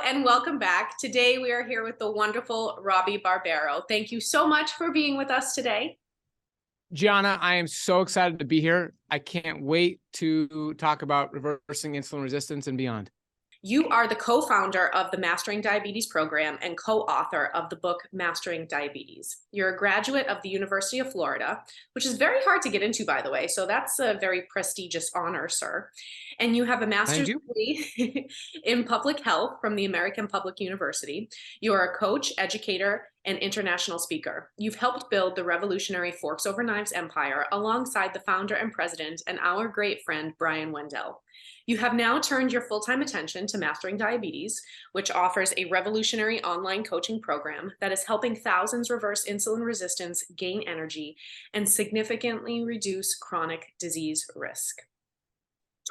and welcome back. Today we are here with the wonderful Robbie Barbaro. Thank you so much for being with us today. Gianna, I am so excited to be here. I can't wait to talk about reversing insulin resistance and beyond. You are the co-founder of the Mastering Diabetes program and co-author of the book Mastering Diabetes. You're a graduate of the University of Florida, which is very hard to get into, by the way. So that's a very prestigious honor, sir. And you have a master's degree in public health from the American Public University. You are a coach, educator, and international speaker. You've helped build the revolutionary Forks Over Knives empire alongside the founder and president and our great friend, Brian Wendell. You have now turned your full-time attention to Mastering Diabetes, which offers a revolutionary online coaching program that is helping thousands reverse insulin resistance, gain energy, and significantly reduce chronic disease risk.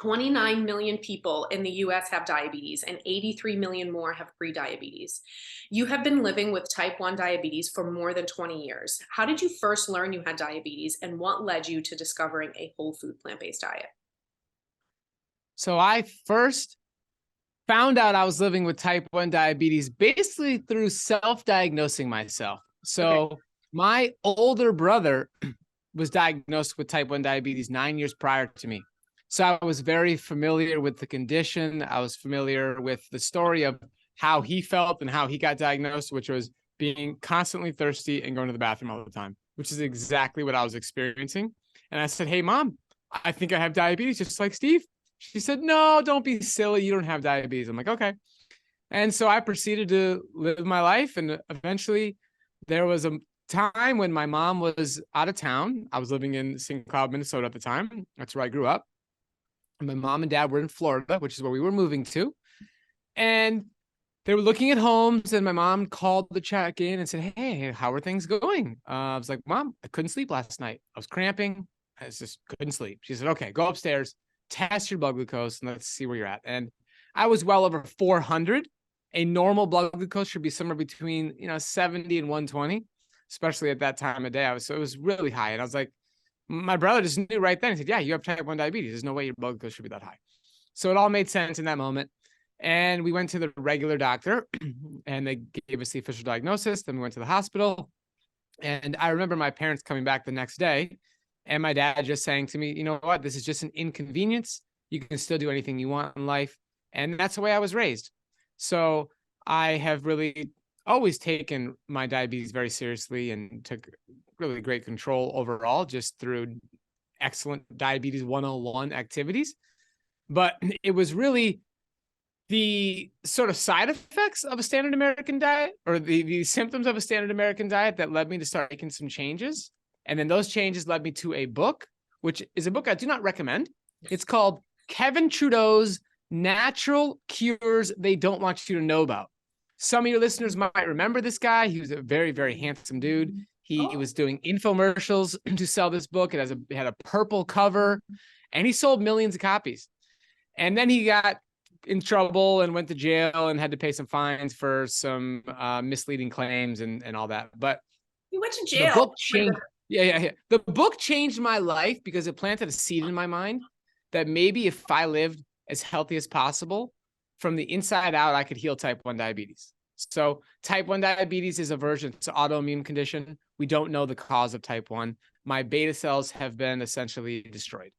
29 million people in the US have diabetes and 83 million more have prediabetes. You have been living with type 1 diabetes for more than 20 years. How did you first learn you had diabetes and what led you to discovering a whole food plant-based diet? So I first found out I was living with type 1 diabetes basically through self-diagnosing myself. So my older brother was diagnosed with type 1 diabetes 9 years prior to me. So I was very familiar with the condition. I was familiar with the story of how he felt and how he got diagnosed, which was being constantly thirsty and going to the bathroom all the time, which is exactly what I was experiencing. And I said, "Hey, Mom, I think I have diabetes just like Steve." She said, "No, don't be silly. You don't have diabetes." I'm like, "Okay." And so I proceeded to live my life. And eventually there was a time when my mom was out of town. I was living in St. Cloud, Minnesota at the time. That's where I grew up. And my mom and dad were in Florida, which is where we were moving to. And they were looking at homes, and my mom called the check in and said, "Hey, how are things going?" I was like, "Mom, I couldn't sleep last night. I was cramping. I just couldn't sleep." She said, "Okay, go upstairs, test your blood glucose, and let's see where you're at." And I was well over 400. A normal blood glucose should be somewhere between 70 and 120, especially at that time of day. So it was really high. And I was like, my brother just knew right then. He said, "Yeah, you have type 1 diabetes. There's no way your blood glucose should be that high." So it all made sense in that moment. And we went to the regular doctor and they gave us the official diagnosis. Then we went to the hospital. And I remember my parents coming back the next day and my dad just saying to me, "You know what? This is just an inconvenience. You can still do anything you want in life." And that's the way I was raised. So I have really always taken my diabetes very seriously and took really great control overall just through excellent diabetes 101 activities. But it was really the sort of side effects of a standard American diet, or the symptoms of a standard American diet, that led me to start making some changes. And then those changes led me to a book, which is a book I do not recommend. It's called Kevin Trudeau's Natural Cures They Don't Want You to Know About. Some of your listeners might remember this guy. He was a very, very handsome dude. He was doing infomercials to sell this book. It had a purple cover, and he sold millions of copies. And then he got in trouble and went to jail and had to pay some fines for some misleading claims and all that. But he went to jail. The book changed. Yeah. The book changed my life because it planted a seed in my mind that maybe if I lived as healthy as possible from the inside out, I could heal type 1 diabetes. So type 1 diabetes is a version. It's an autoimmune condition. We don't know the cause of type 1. My beta cells have been essentially destroyed.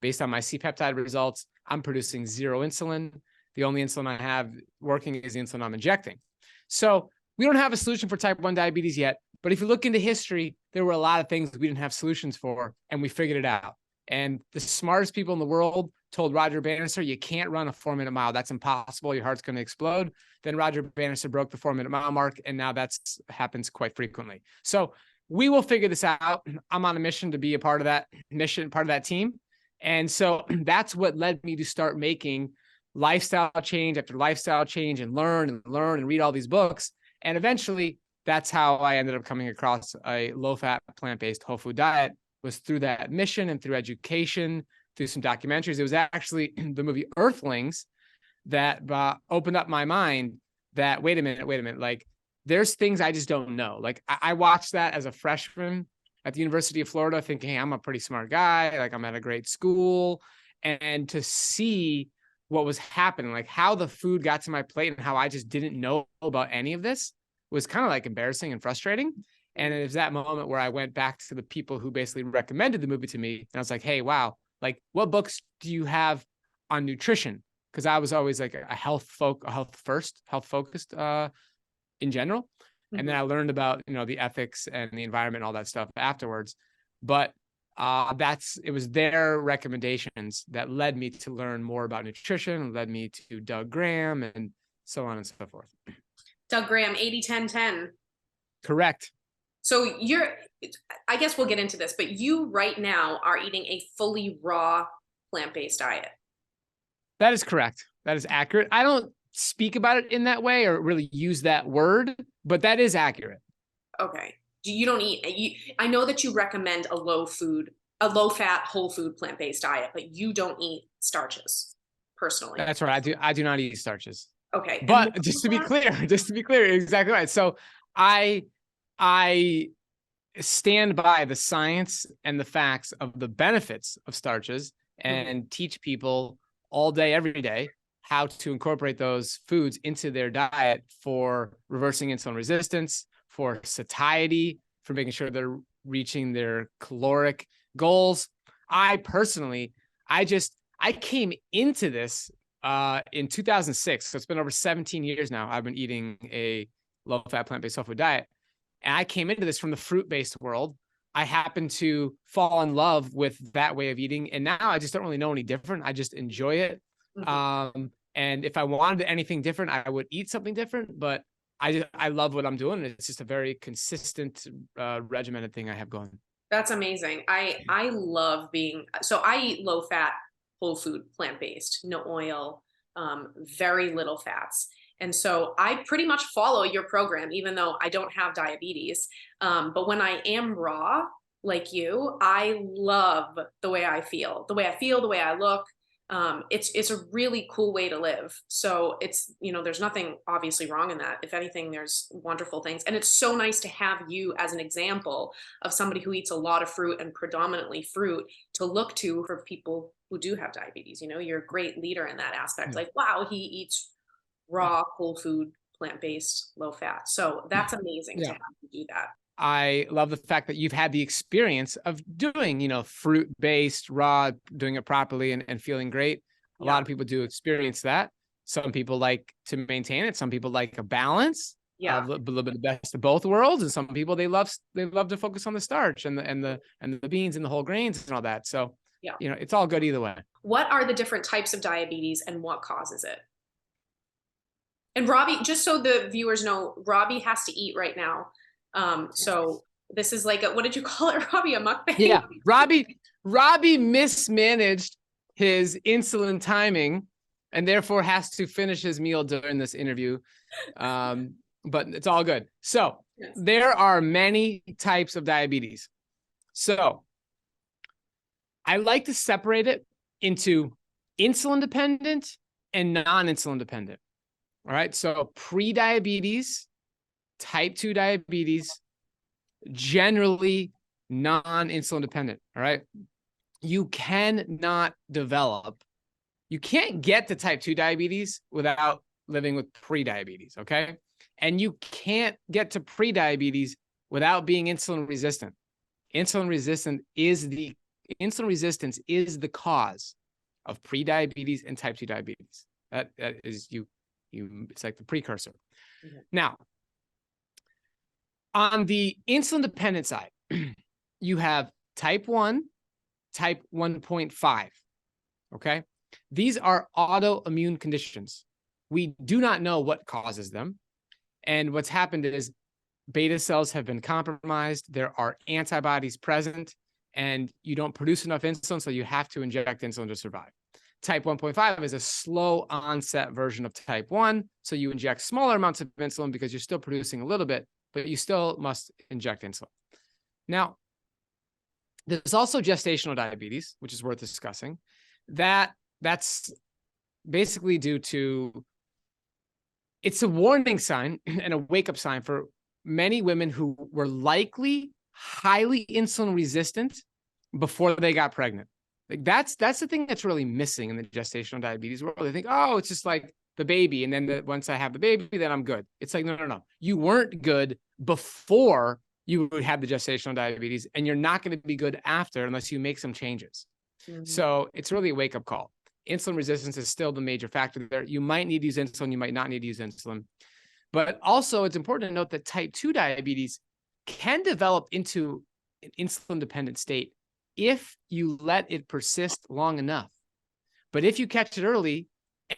Based on my C-peptide results, I'm producing zero insulin. The only insulin I have working is the insulin I'm injecting. So we don't have a solution for type 1 diabetes yet. But if you look into history, there were a lot of things we didn't have solutions for, and we figured it out. And the smartest people in the world told Roger Bannister, "You can't run a 4-minute mile. That's impossible. Your heart's going to explode." Then Roger Bannister broke the 4-minute mile mark, and now that's happens quite frequently. So we will figure this out. I'm on a mission to be a part of that mission, part of that team. And so that's what led me to start making lifestyle change after lifestyle change and learn and read all these books. And eventually that's how I ended up coming across a low-fat, plant-based whole food diet, was through that mission and through education, through some documentaries. It was actually the movie Earthlings that opened up my mind that, wait a minute, like there's things I just don't know. Like I watched that as a freshman at the University of Florida thinking, hey, I'm a pretty smart guy. Like I'm at a great school. And to see what was happening, like how the food got to my plate and how I just didn't know about any of this was kind of like embarrassing and frustrating. And it was that moment where I went back to the people who basically recommended the movie to me. And I was like, hey, wow, like what books do you have on nutrition? Because I was always like a health focused in general. Mm-hmm. And then I learned about, the ethics and the environment and all that stuff afterwards. But it was their recommendations that led me to learn more about nutrition, led me to Doug Graham and so on and so forth. Doug Graham, 80-10-10. Correct. So I guess we'll get into this, but you right now are eating a fully raw plant-based diet. That is correct. That is accurate. I don't speak about it in that way or really use that word, but that is accurate. Okay. You don't eat, I know that you recommend a low-fat, whole food plant-based diet, but you don't eat starches personally. That's right. I do not eat starches. Okay. But just to be clear, exactly right. So I stand by the science and the facts of the benefits of starches and teach people all day, every day, how to incorporate those foods into their diet for reversing insulin resistance, for satiety, for making sure they're reaching their caloric goals. I personally, I came into this in 2006. So it's been over 17 years now. I've been eating a low-fat, plant-based whole food diet. And I came into this from the fruit-based world. I happened to fall in love with that way of eating. And now I just don't really know any different. I just enjoy it. Mm-hmm. And if I wanted anything different, I would eat something different. But I love what I'm doing. It's just a very consistent, regimented thing I have going. That's amazing. I love so I eat low-fat, whole food, plant-based, no oil, very little fats. And so I pretty much follow your program, even though I don't have diabetes. But when I am raw, like you, I love the way I feel, the way I look. It's a really cool way to live. So it's, there's nothing obviously wrong in that. If anything, there's wonderful things. And it's so nice to have you as an example of somebody who eats a lot of fruit and predominantly fruit to look to for people who do have diabetes. You're a great leader in that aspect. Like, wow, he eats raw, whole food, plant-based, low fat. So that's amazing to have you do that. I love the fact that you've had the experience of doing, fruit-based, raw, doing it properly and feeling great. A lot of people do experience that. Some people like to maintain it. Some people like a balance, a little bit of the best of both worlds. And some people, they love to focus on the starch and the beans and the whole grains and all that. So, it's all good either way. What are the different types of diabetes and what causes it? And Robbie, just so the viewers know, Robbie has to eat right now. So this is like what did you call it, Robbie? A mukbang? Yeah, Robbie mismanaged his insulin timing and therefore has to finish his meal during this interview. But it's all good. So there are many types of diabetes. So I like to separate it into insulin dependent and non-insulin dependent. All right. So pre-diabetes, type 2 diabetes, generally non-insulin dependent. All right. You can't get to type 2 diabetes without living with pre-diabetes. Okay. And you can't get to pre-diabetes without being insulin resistant. Insulin resistance is the cause of pre-diabetes and type 2 diabetes. That is it's like the precursor. Mm-hmm. Now, on the insulin dependent side, you have type 1, type 1.5. Okay. These are autoimmune conditions. We do not know what causes them. And what's happened is beta cells have been compromised. There are antibodies present and you don't produce enough insulin. So you have to inject insulin to survive. Type 1.5 is a slow onset version of type 1. So you inject smaller amounts of insulin because you're still producing a little bit, but you still must inject insulin. Now, there's also gestational diabetes, which is worth discussing. That's basically due to, it's a warning sign and a wake-up sign for many women who were likely highly insulin resistant before they got pregnant. Like that's the thing that's really missing in the gestational diabetes world. They think, oh, it's just like the baby, and then once I have the baby, then I'm good. It's like, no. You weren't good before you had the gestational diabetes, and you're not going to be good after unless you make some changes. So it's really a wake-up call. Insulin resistance is still the major factor there. You might need to use insulin, you might not need to use insulin. But also it's important to note that type 2 diabetes can develop into an insulin-dependent state if you let it persist long enough. But if you catch it early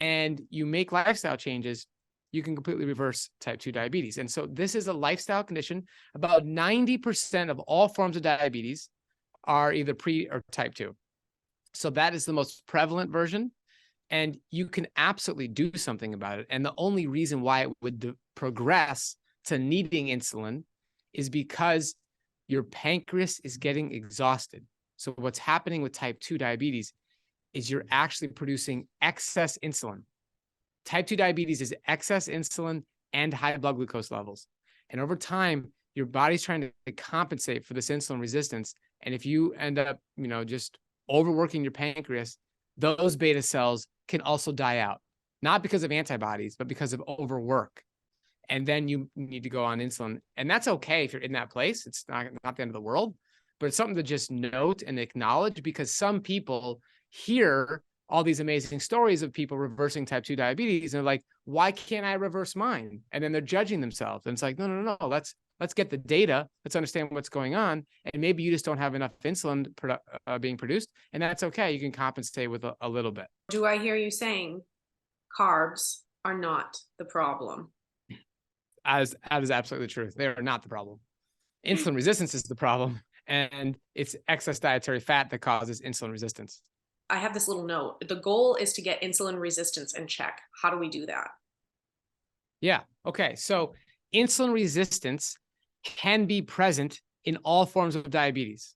and you make lifestyle changes, you can completely reverse type 2 diabetes. And so this is a lifestyle condition. About 90% of all forms of diabetes are either pre or type 2. So that is the most prevalent version. And you can absolutely do something about it. And the only reason why it would progress to needing insulin is because your pancreas is getting exhausted. So what's happening with type 2 diabetes is you're actually producing excess insulin. Type 2 diabetes is excess insulin and high blood glucose levels. And over time, your body's trying to compensate for this insulin resistance. And if you end up, just overworking your pancreas, those beta cells can also die out, not because of antibodies, but because of overwork. And then you need to go on insulin. And that's okay if you're in that place. It's not the end of the world, but it's something to just note and acknowledge, because some people hear all these amazing stories of people reversing type 2 diabetes, and they're like, why can't I reverse mine? And then they're judging themselves. And it's like, no. Let's get the data. Let's understand what's going on. And maybe you just don't have enough insulin being produced. And that's okay. You can compensate with a little bit. Do I hear you saying carbs are not the problem? That is absolutely the truth. They are not the problem. Insulin resistance is the problem. And it's excess dietary fat that causes insulin resistance. I have this little note. The goal is to get insulin resistance in check. How do we do that? Yeah. Okay. So insulin resistance can be present in all forms of diabetes.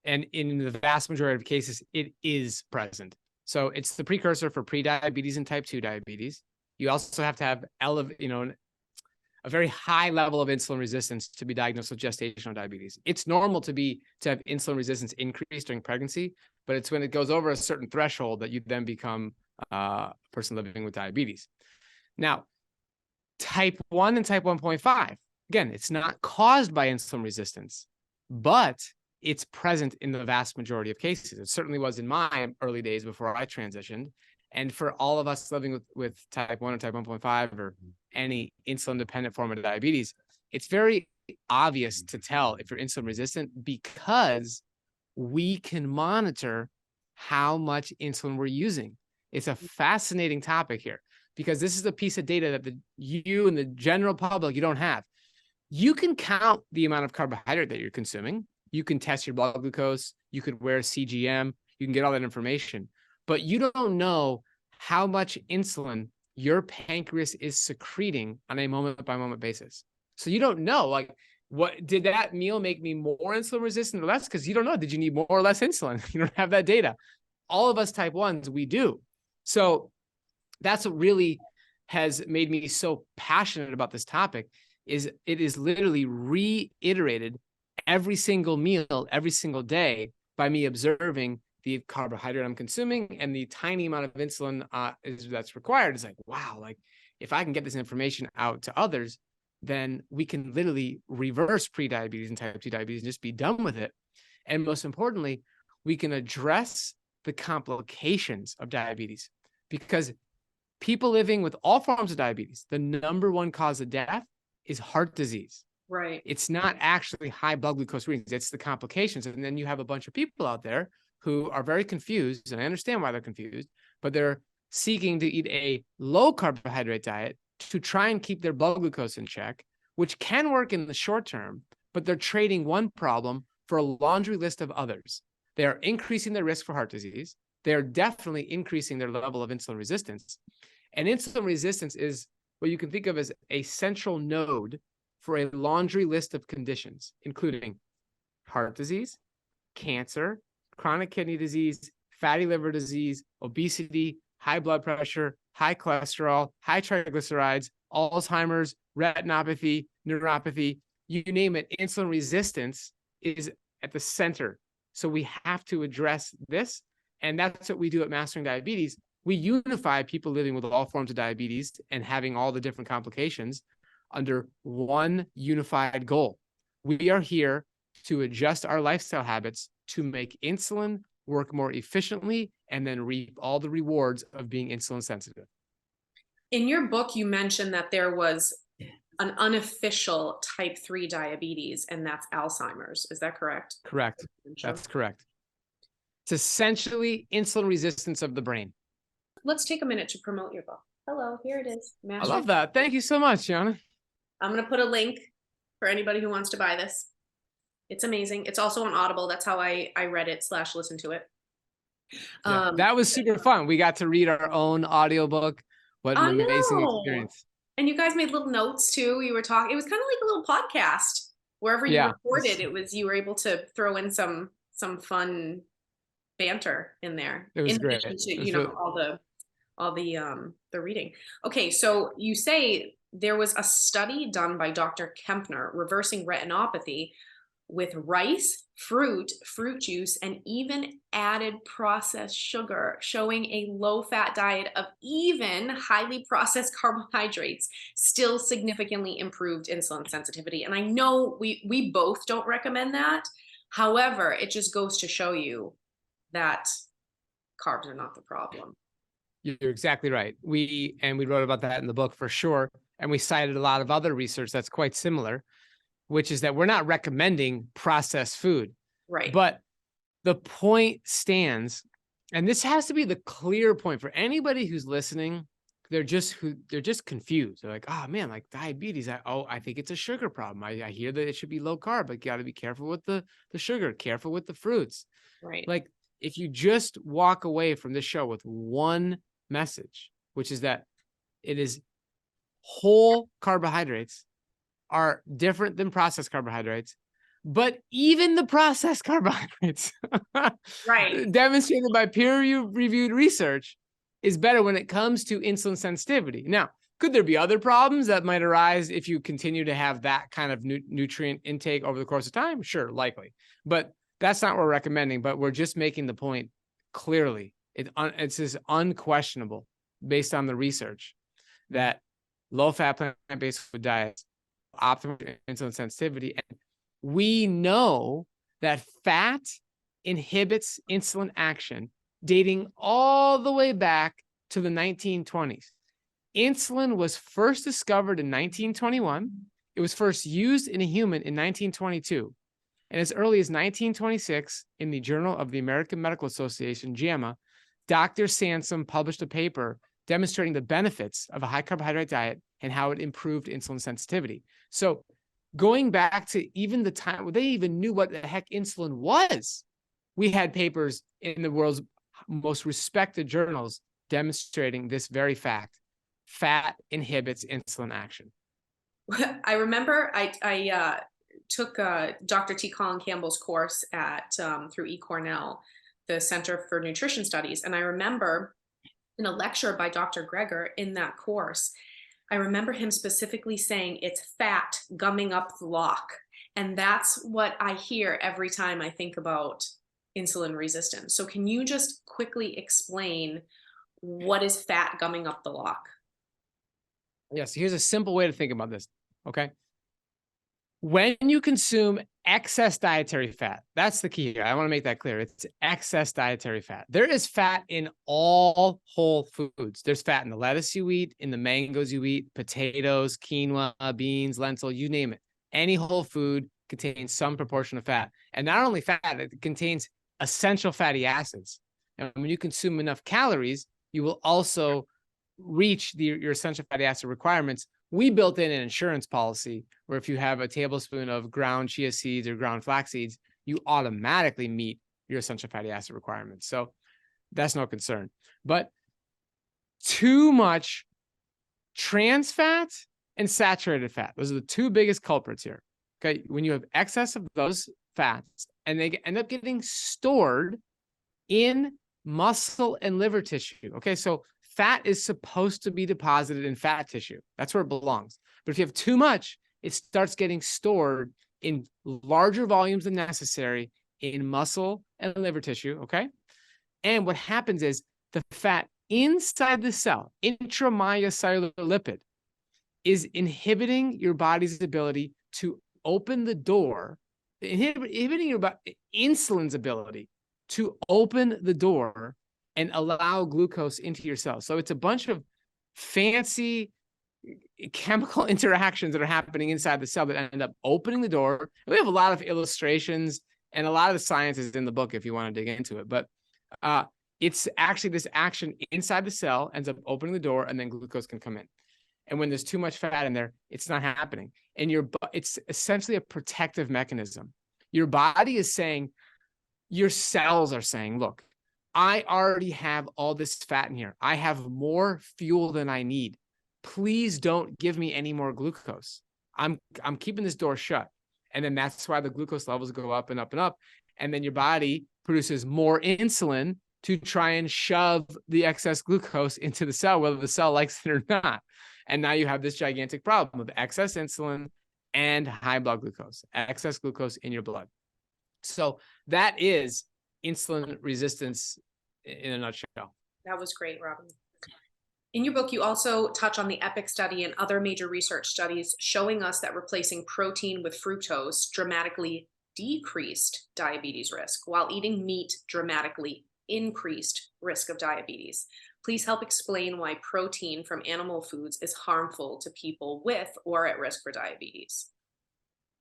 And in the vast majority of cases, it is present. So it's the precursor for prediabetes and type 2 diabetes. You also have to have a very high level of insulin resistance to be diagnosed with gestational diabetes. It's normal to have insulin resistance increase during pregnancy, but it's when it goes over a certain threshold that you then become a person living with diabetes. Now, type 1 and type 1.5, again, it's not caused by insulin resistance, but it's present in the vast majority of cases. It certainly was in my early days before I transitioned. And for all of us living with type 1 or type 1.5 or any insulin-dependent form of diabetes, it's very obvious to tell if you're insulin resistant, because we can monitor how much insulin we're using. It's a fascinating topic here, because this is a piece of data that you and the general public, you don't have. You can count the amount of carbohydrate that you're consuming. You can test your blood glucose. You could wear CGM. You can get all that information. But you don't know how much insulin your pancreas is secreting on a moment-by-moment basis. So you don't know, like, what did that meal make me more insulin resistant or less? Because you don't know. Did you need more or less insulin? You don't have that data. All of us type 1s, we do. So that's what really has made me so passionate about this topic, is it is literally reiterated every single meal, every single day, by me observing the carbohydrate I'm consuming and the tiny amount of insulin that's required. It's like, wow, like if I can get this information out to others, then we can literally reverse prediabetes and type 2 diabetes and just be done with it. And most importantly, we can address the complications of diabetes, because people living with all forms of diabetes, the number one cause of death is heart disease. Right. It's not actually high blood glucose readings. It's the complications. And then you have a bunch of people out there who are very confused, and I understand why they're confused, but they're seeking to eat a low carbohydrate diet to try and keep their blood glucose in check, which can work in the short term, but they're trading one problem for a laundry list of others. They are increasing their risk for heart disease. They are definitely increasing their level of insulin resistance. And insulin resistance is what you can think of as a central node for a laundry list of conditions, including heart disease, cancer, chronic kidney disease, fatty liver disease, obesity, high blood pressure, high cholesterol, high triglycerides, Alzheimer's, retinopathy, neuropathy, you name it. Insulin resistance is at the center. So we have to address this. And that's what we do at Mastering Diabetes. We unify people living with all forms of diabetes and having all the different complications under one unified goal. We are here to adjust our lifestyle habits to make insulin work more efficiently and then reap all the rewards of being insulin sensitive. In your book, you mentioned that there was an unofficial type 3 diabetes, and that's Alzheimer's. Is that correct? Correct. That's correct. It's essentially insulin resistance of the brain. Let's take a minute to promote your book. Hello, here it is. I love that. Thank you so much, Gianna. I'm going to put a link for anybody who wants to buy this. It's amazing. It's also on Audible. That's how I read it / listened to it. Yeah, that was super fun. We got to read our own audiobook. What an amazing experience. And you guys made little notes too. You were talking, it was kind of like a little podcast. Wherever you recorded, it was, you were able to throw in some fun banter in there. It was great. To, all the reading. Okay, so you say there was a study done by Dr. Kempner reversing retinopathy with rice, fruit juice, and even added processed sugar, showing a low-fat diet of even highly processed carbohydrates still significantly improved insulin sensitivity. And I know we both don't recommend that. However, it just goes to show you that carbs are not the problem. You're exactly right. We wrote about that in the book for sure. And we cited a lot of other research that's quite similar, which is that we're not recommending processed food. Right. But the point stands, and this has to be the clear point for anybody who's listening. They're just confused. They're like, oh man, like diabetes. I think it's a sugar problem. I hear that it should be low carb, but you got to be careful with the sugar, careful with the fruits. Right. Like if you just walk away from this show with one message, which is that it is whole carbohydrates are different than processed carbohydrates, but even the processed carbohydrates, right, demonstrated by peer-reviewed research, is better when it comes to insulin sensitivity. Now, could there be other problems that might arise if you continue to have that kind of nutrient intake over the course of time? Sure, likely, but that's not what we're recommending. But we're just making the point clearly. It's just unquestionable based on the research that low-fat plant-based food diets optimal insulin sensitivity. And we know that fat inhibits insulin action dating all the way back to the 1920s. Insulin was first discovered in 1921. It was first used in a human in 1922. And as early as 1926, in the Journal of the American Medical Association, JAMA, Dr. Sansom published a paper demonstrating the benefits of a high carbohydrate diet and how it improved insulin sensitivity. So going back to even the time where they even knew what the heck insulin was, we had papers in the world's most respected journals demonstrating this very fact: fat inhibits insulin action. I remember I took Dr. T. Colin Campbell's course at through eCornell, the Center for Nutrition Studies. And I remember in a lecture by Dr. Greger in that course, I remember him specifically saying it's fat gumming up the lock. And that's what I hear every time I think about insulin resistance. So can you just quickly explain what is fat gumming up the lock? Yes, here's a simple way to think about this, okay? When you consume excess dietary fat, that's the key here. I want to make that clear. It's excess dietary fat. There is fat in all whole foods. There's fat in the lettuce you eat, in the mangoes you eat, potatoes, quinoa, beans, lentil, you name it. Any whole food contains some proportion of fat. And not only fat, it contains essential fatty acids. And when you consume enough calories, you will also reach your essential fatty acid requirements. We built in an insurance policy where if you have a tablespoon of ground chia seeds or ground flax seeds, you automatically meet your essential fatty acid requirements. So that's no concern. But too much trans fat and saturated fat, those are the two biggest culprits here. Okay, when you have excess of those fats and they end up getting stored in muscle and liver tissue. Okay, so fat is supposed to be deposited in fat tissue. That's where it belongs. But if you have too much, it starts getting stored in larger volumes than necessary in muscle and liver tissue, okay? And what happens is the fat inside the cell, intramyocellular lipid, is inhibiting your body's ability to open the door, inhibiting your insulin's ability to open the door and allow glucose into your cells. So it's a bunch of fancy chemical interactions that are happening inside the cell that end up opening the door. We have a lot of illustrations, and a lot of the science is in the book if you want to dig into it. But it's actually this action inside the cell ends up opening the door, and then glucose can come in. And when there's too much fat in there, it's not happening. And it's essentially a protective mechanism. Your body is saying, your cells are saying, look, I already have all this fat in here. I have more fuel than I need. Please don't give me any more glucose. I'm keeping this door shut. And then that's why the glucose levels go up and up and up. And then your body produces more insulin to try and shove the excess glucose into the cell, whether the cell likes it or not. And now you have this gigantic problem of excess insulin and high blood glucose, excess glucose in your blood. So that is insulin resistance in a nutshell. That was great, Robby. In your book, you also touch on the EPIC study and other major research studies showing us that replacing protein with fructose dramatically decreased diabetes risk, while eating meat dramatically increased risk of diabetes. Please help explain why protein from animal foods is harmful to people with or at risk for diabetes.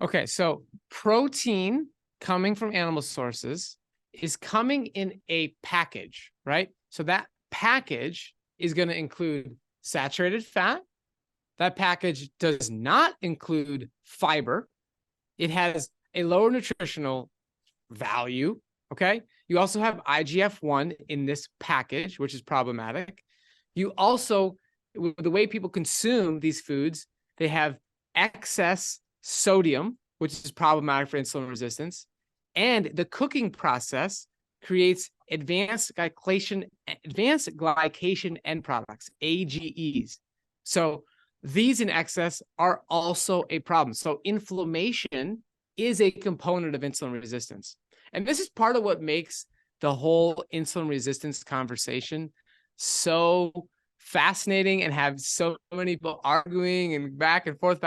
Okay, so protein coming from animal sources is coming in a package, right? So that package is going to include saturated fat. That package does not include fiber. It has a lower nutritional value, okay? You also have IGF-1 in this package, which is problematic. You also, the way people consume these foods, they have excess sodium, which is problematic for insulin resistance. And the cooking process creates advanced glycation end products, AGEs. So these in excess are also a problem. So inflammation is a component of insulin resistance. And this is part of what makes the whole insulin resistance conversation so fascinating and have so many people arguing and back and forth,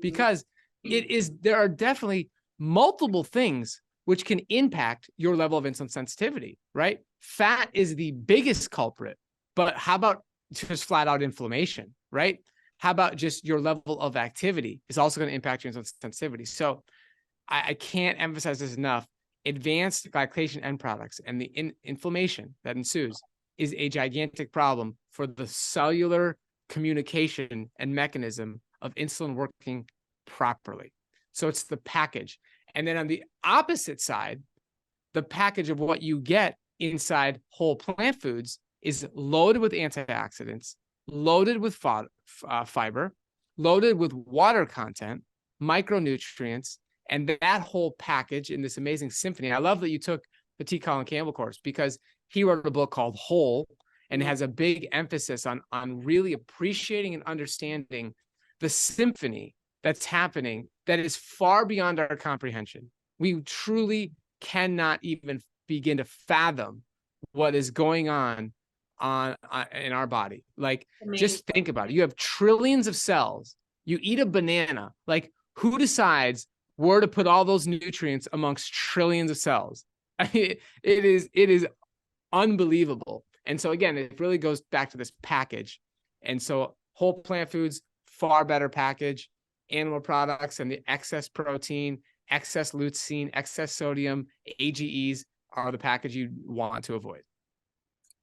because there are definitely multiple things which can impact your level of insulin sensitivity, right? Fat is the biggest culprit, but how about just flat out inflammation, right? How about just your level of activity is also going to impact your insulin sensitivity. So I can't emphasize this enough. Advanced glycation end products and the inflammation that ensues is a gigantic problem for the cellular communication and mechanism of insulin working properly. So it's the package. And then on the opposite side, the package of what you get inside whole plant foods is loaded with antioxidants, loaded with fiber, loaded with water content, micronutrients, and that whole package in this amazing symphony. I love that you took the T. Colin Campbell course, because he wrote a book called Whole, and it has a big emphasis on really appreciating and understanding the symphony that's happening that is far beyond our comprehension. We truly cannot even begin to fathom what is going on in our body. Like, just think about it. You have trillions of cells. You eat a banana. Like, who decides where to put all those nutrients amongst trillions of cells? I mean, it is unbelievable. And so again, it really goes back to this package. And so whole plant foods, far better package. Animal products and the excess protein, excess leucine, excess sodium, AGEs are the package you want to avoid.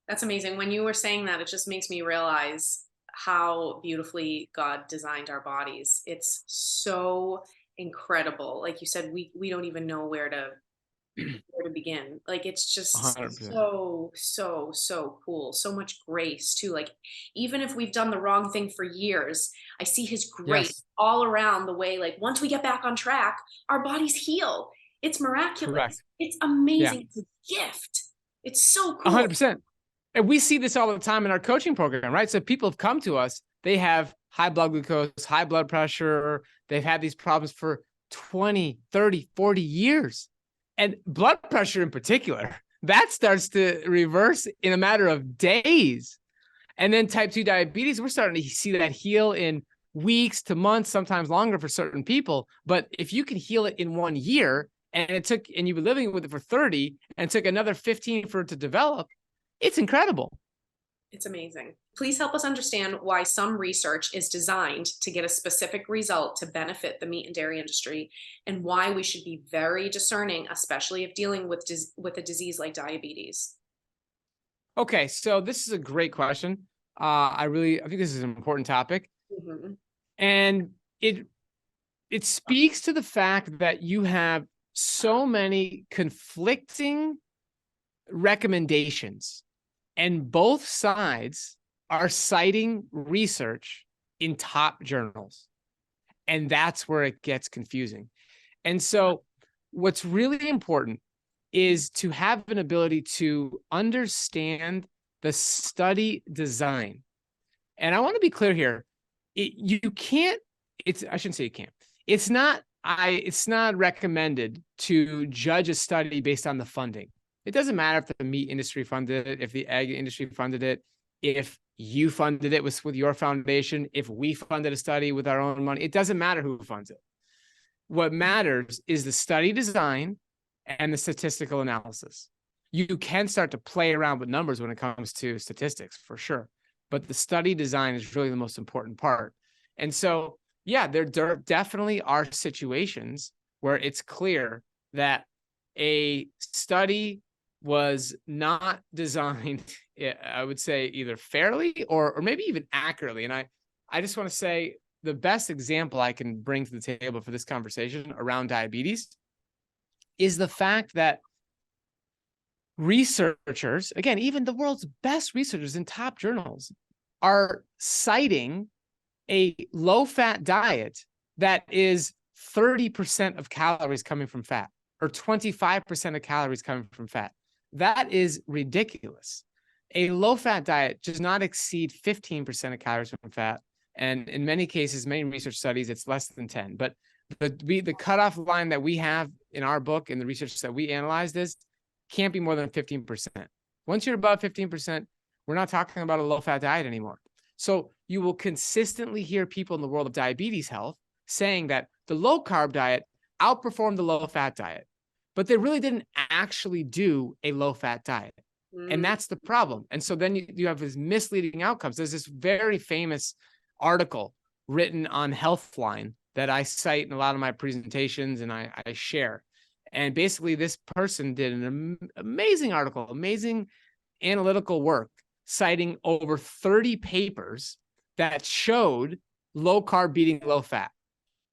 That's amazing. When you were saying that, it just makes me realize how beautifully God designed our bodies. It's so incredible. Like you said, we don't even know where to begin. Like, it's just 100%. so cool. So much grace too. Like, even if we've done the wrong thing for years, I see his grace all around the way. Like, once we get back on track, our bodies heal. It's miraculous. Correct. It's amazing. Yeah. It's a gift. It's so cool. 100%. And we see this all the time in our coaching program, right? So people have come to us, they have high blood glucose, high blood pressure. They've had these problems for 20, 30, 40 years. And blood pressure in particular, that starts to reverse in a matter of days. And then type 2 diabetes, we're starting to see that heal in weeks to months, sometimes longer for certain people. But if you can heal it in 1 year, and you've been living with it for 30 and it took another 15 for it to develop, it's incredible. It's amazing. Please help us understand why some research is designed to get a specific result to benefit the meat and dairy industry, and why we should be very discerning, especially if dealing with a disease like diabetes. Okay, so this is a great question. I think this is an important topic. Mhm. And it speaks to the fact that you have so many conflicting recommendations, and both sides are citing research in top journals. And that's where it gets confusing. And so what's really important is to have an ability to understand the study design. And I want to be clear here. You can't, I shouldn't say you can't. It's not recommended to judge a study based on the funding. It doesn't matter if the meat industry funded it, if the egg industry funded it, if you funded it with your foundation, if we funded a study with our own money. It doesn't matter who funds it. What matters is the study design and the statistical analysis. You can start to play around with numbers when it comes to statistics, for sure. But the study design is really the most important part. And so, yeah, there definitely are situations where it's clear that a study was not designed, I would say, either fairly or maybe even accurately. And I just want to say the best example I can bring to the table for this conversation around diabetes is the fact that researchers, again, even the world's best researchers in top journals, are citing a low-fat diet that is 30% of calories coming from fat, or 25% of calories coming from fat. That is ridiculous. A low-fat diet does not exceed 15% of calories from fat. And in many cases, many research studies, it's less than 10. But the cutoff line that we have in our book and the research that we analyzed is can't be more than 15%. Once you're above 15%, we're not talking about a low-fat diet anymore. So you will consistently hear people in the world of diabetes health saying that the low-carb diet outperformed the low-fat diet, but they really didn't actually do a low-fat diet. And that's the problem. And so then you have these misleading outcomes. There's this very famous article written on Healthline that I cite in a lot of my presentations and I share. And basically this person did an amazing article, amazing analytical work, citing over 30 papers that showed low carb beating low fat.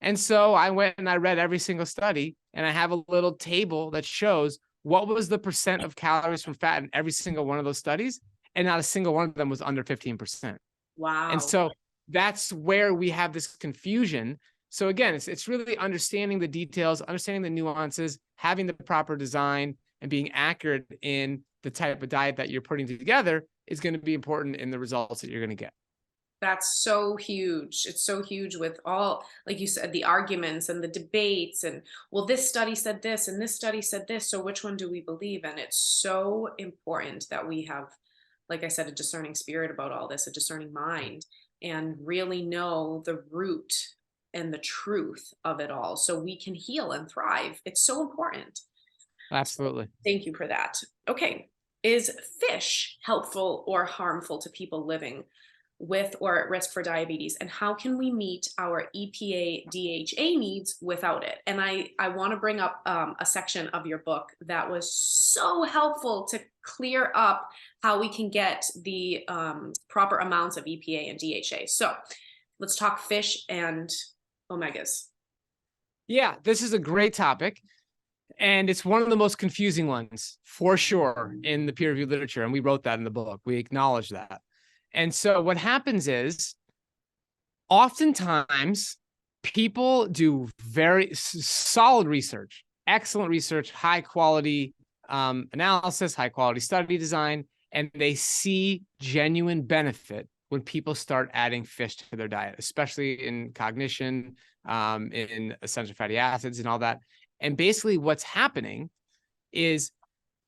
And so I went and I read every single study, and I have a little table that shows what was the percent of calories from fat in every single one of those studies. And not a single one of them was under 15%. Wow. And so that's where we have this confusion. So again, it's really understanding the details, understanding the nuances, having the proper design, and being accurate in the type of diet that you're putting together is going to be important in the results that you're going to get. That's so huge. It's so huge with all, like you said, the arguments and the debates and, well, this study said this and this study said this, so which one do we believe? And it's so important that we have, like I said, a discerning spirit about all this, a discerning mind, and really know the root and the truth of it all so we can heal and thrive. It's so important. Absolutely. Thank you for that. Okay. Is fish helpful or harmful to people living with or at risk for diabetes? And how can we meet our EPA DHA needs without it? And I want to bring up a section of your book that was so helpful to clear up how we can get the proper amounts of EPA and DHA. So let's talk fish and omegas. Yeah, this is a great topic. And it's one of the most confusing ones, for sure, in the peer-reviewed literature. And we wrote that in the book. We acknowledge that. And so what happens is, oftentimes, people do very solid research, excellent research, high-quality analysis, high-quality study design, and they see genuine benefit when people start adding fish to their diet, especially in cognition, in essential fatty acids and all that. And basically what's happening is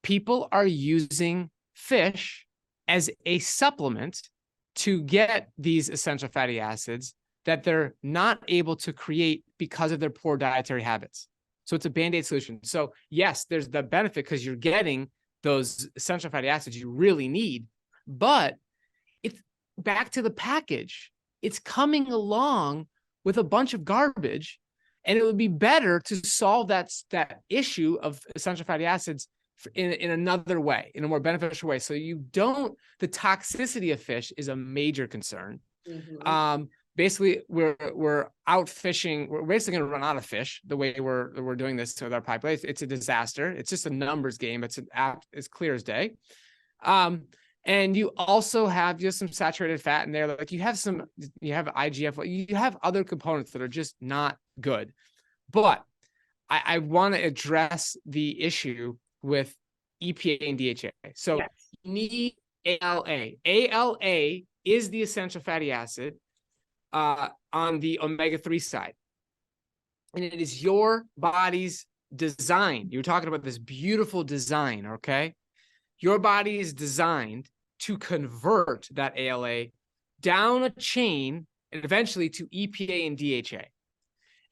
people are using fish as a supplement to get these essential fatty acids that they're not able to create because of their poor dietary habits. So it's a Band-Aid solution. So yes, there's the benefit because you're getting those essential fatty acids you really need, but it's back to the package. It's coming along with a bunch of garbage, and it would be better to solve that issue of essential fatty acids in another way, in a more beneficial way. So you don't, the toxicity of fish is a major concern. Mm-hmm. Basically, we're out fishing. We're basically going to run out of fish the way we're doing this with our pipeline. It's a disaster. It's just a numbers game. It's as clear as day. And you also have just some saturated fat in there. Like you have IGF, you have other components that are just not good. But I want to address the issue with EPA and DHA. So yes, you need ALA. ALA is the essential fatty acid on the omega-3 side. And it is your body's design. You're talking about this beautiful design, okay? Your body is designed to convert that ALA down a chain and eventually to EPA and DHA.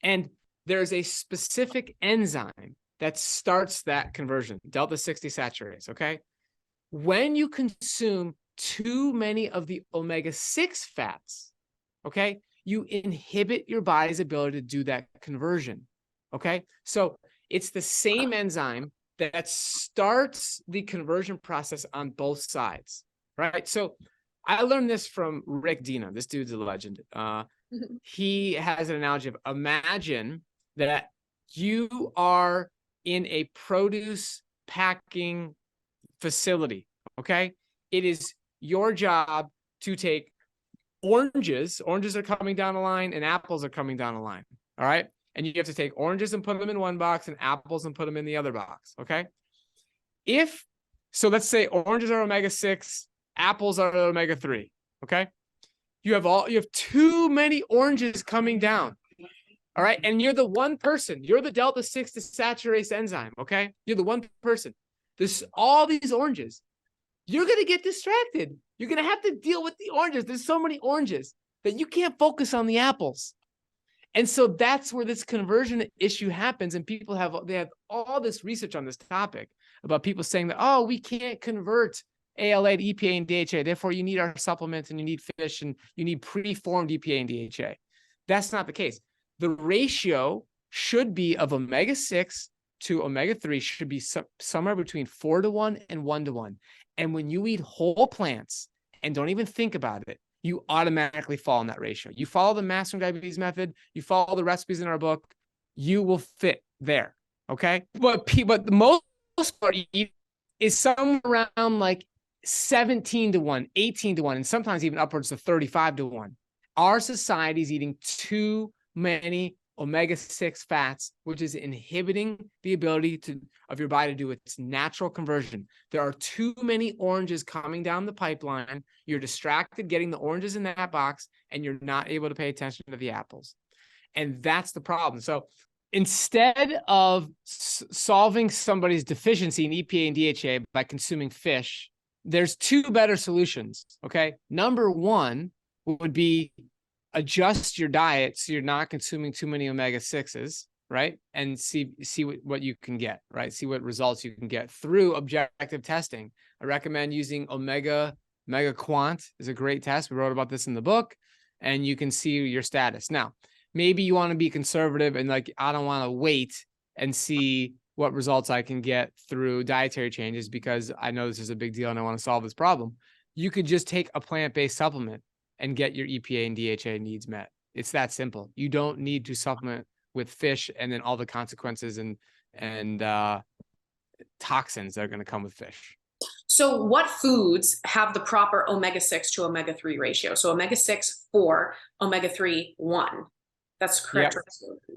And there's a specific enzyme that starts that conversion, delta-6 desaturase, okay? When you consume too many of the omega-6 fats, okay, you inhibit your body's ability to do that conversion, okay? So it's the same enzyme that starts the conversion process on both sides, right? So I learned this from Rick Dino. This dude's a legend. He has an analogy of, imagine that you are in a produce packing facility, okay? It is your job to take oranges are coming down the line and apples are coming down the line, all right? And you have to take oranges and put them in one box and apples and put them in the other box, okay? So let's say oranges are omega-6, apples are omega-3, okay? You have too many oranges coming down, all right? And you're the one person, you're the delta-6 desaturase enzyme, okay? You're the one person. There's all these oranges. You're going to get distracted. You're going to have to deal with the oranges. There's so many oranges that you can't focus on the apples. And so that's where this conversion issue happens. And people have all this research on this topic about people saying that, oh, we can't convert ALA to EPA and DHA. Therefore, you need our supplements and you need fish and you need preformed EPA and DHA. That's not the case. The ratio should be of omega-6 to omega-3 should be somewhere between 4:1 and 1:1. And when you eat whole plants and don't even think about it, you automatically fall in that ratio. You follow the Mastering Diabetes method, you follow the recipes in our book, you will fit there, okay? But the most part you eat is somewhere around like 17:1, 18:1, and sometimes even upwards of 35:1. Our society is eating too many omega-6 fats, which is inhibiting the ability of your body to do its natural conversion. There are too many oranges coming down the pipeline. You're distracted getting the oranges in that box, and you're not able to pay attention to the apples. And that's the problem. So instead of solving somebody's deficiency in EPA and DHA by consuming fish, there's two better solutions, okay? Number one would be adjust your diet so you're not consuming too many omega-6s, right? And see what you can get, right? See what results you can get through objective testing. I recommend using Omega Quant is a great test. We wrote about this in the book, and you can see your status. Now, maybe you want to be conservative and like, I don't want to wait and see what results I can get through dietary changes because I know this is a big deal and I want to solve this problem. You could just take a plant-based supplement and get your EPA and DHA needs met. It's that simple. You don't need to supplement with fish and then all the consequences and toxins that are going to come with fish. So what foods have the proper omega-6 to omega-3 ratio? So omega-6 4, omega-3 1. That's correct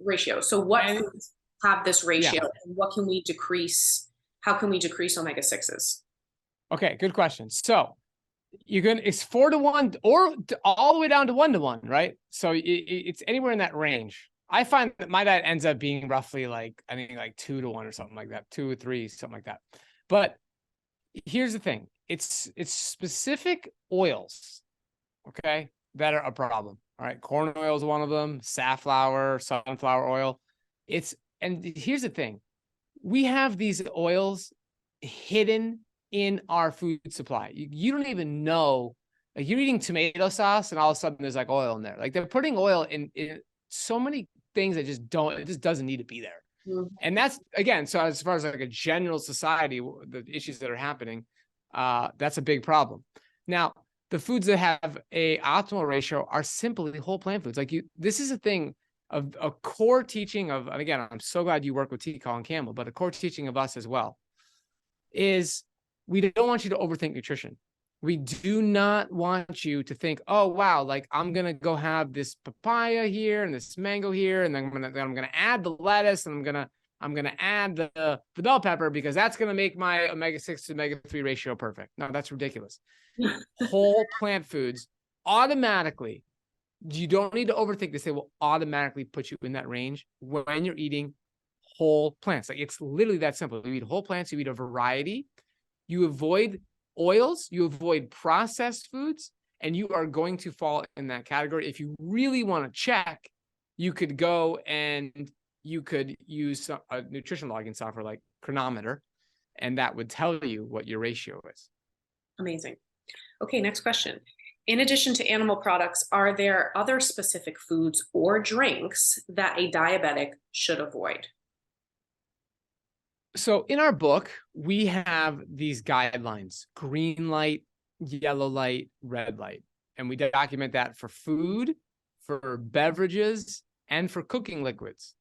ratio. So what foods have this ratio and what can we decrease? How can we decrease omega-6s? Okay, good question. So it's 4:1 or all the way down to 1:1, right? So it's anywhere in that range. I find that my diet ends up being roughly like, I think like 2:1 or something like that, 2 or 3, something like that. But Here's the thing. It's specific oils, okay, that are a problem. All right. Corn oil is one of them, safflower, sunflower oil. And here's the thing. We have these oils hidden in our food supply. You don't even know, like you're eating tomato sauce and all of a sudden there's like oil in there. Like they're putting oil in so many things that it just doesn't need to be there. And that's, again, so as far as like a general society, the issues that are happening, that's a big problem. Now, the foods that have a optimal ratio are simply whole plant foods. Like this is a thing of a core teaching of, and again, I'm so glad you work with T. Colin Campbell, but a core teaching of us as well is we don't want you to overthink nutrition. We do not want you to think, oh, wow, like I'm going to go have this papaya here and this mango here, and then I'm going to add the lettuce, and I'm going to add the bell pepper because that's going to make my omega-6 to omega-3 ratio perfect. No, that's ridiculous. Whole plant foods automatically, you don't need to overthink this. They will automatically put you in that range when you're eating whole plants. Like it's literally that simple. You eat whole plants, you eat a variety, you avoid oils, you avoid processed foods, and you are going to fall in that category. If you really want to check, you could go and you could use a nutrition logging software like Chronometer, and that would tell you what your ratio is. Amazing. Okay, next question. In addition to animal products, are there other specific foods or drinks that a diabetic should avoid? So in our book, we have these guidelines: green light, yellow light, red light. And we document that for food, for beverages, and for cooking liquids.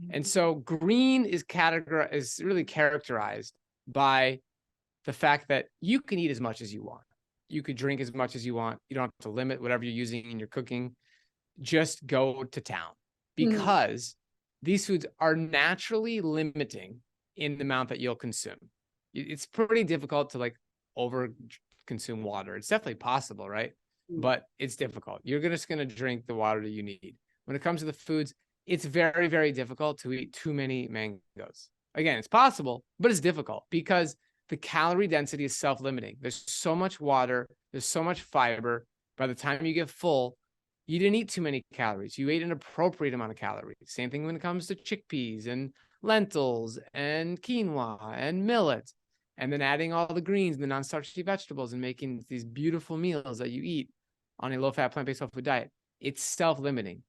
And so green is really characterized by the fact that you can eat as much as you want. You could drink as much as you want. You don't have to limit whatever you're using in your cooking. Just go to town, because these foods are naturally limiting in the amount that you'll consume. It's pretty difficult to like over consume water. It's definitely possible, right? But it's difficult. You're just going to drink the water that you need. When it comes to the foods, it's very, very difficult to eat too many mangoes. Again, it's possible, but it's difficult because the calorie density is self-limiting. There's so much water, there's so much fiber. By the time you get full, you didn't eat too many calories. You ate an appropriate amount of calories. Same thing when it comes to chickpeas and lentils and quinoa and millet, and then adding all the greens and the non-starchy vegetables and making these beautiful meals that you eat on a low-fat, plant-based whole food diet. It's self-limiting.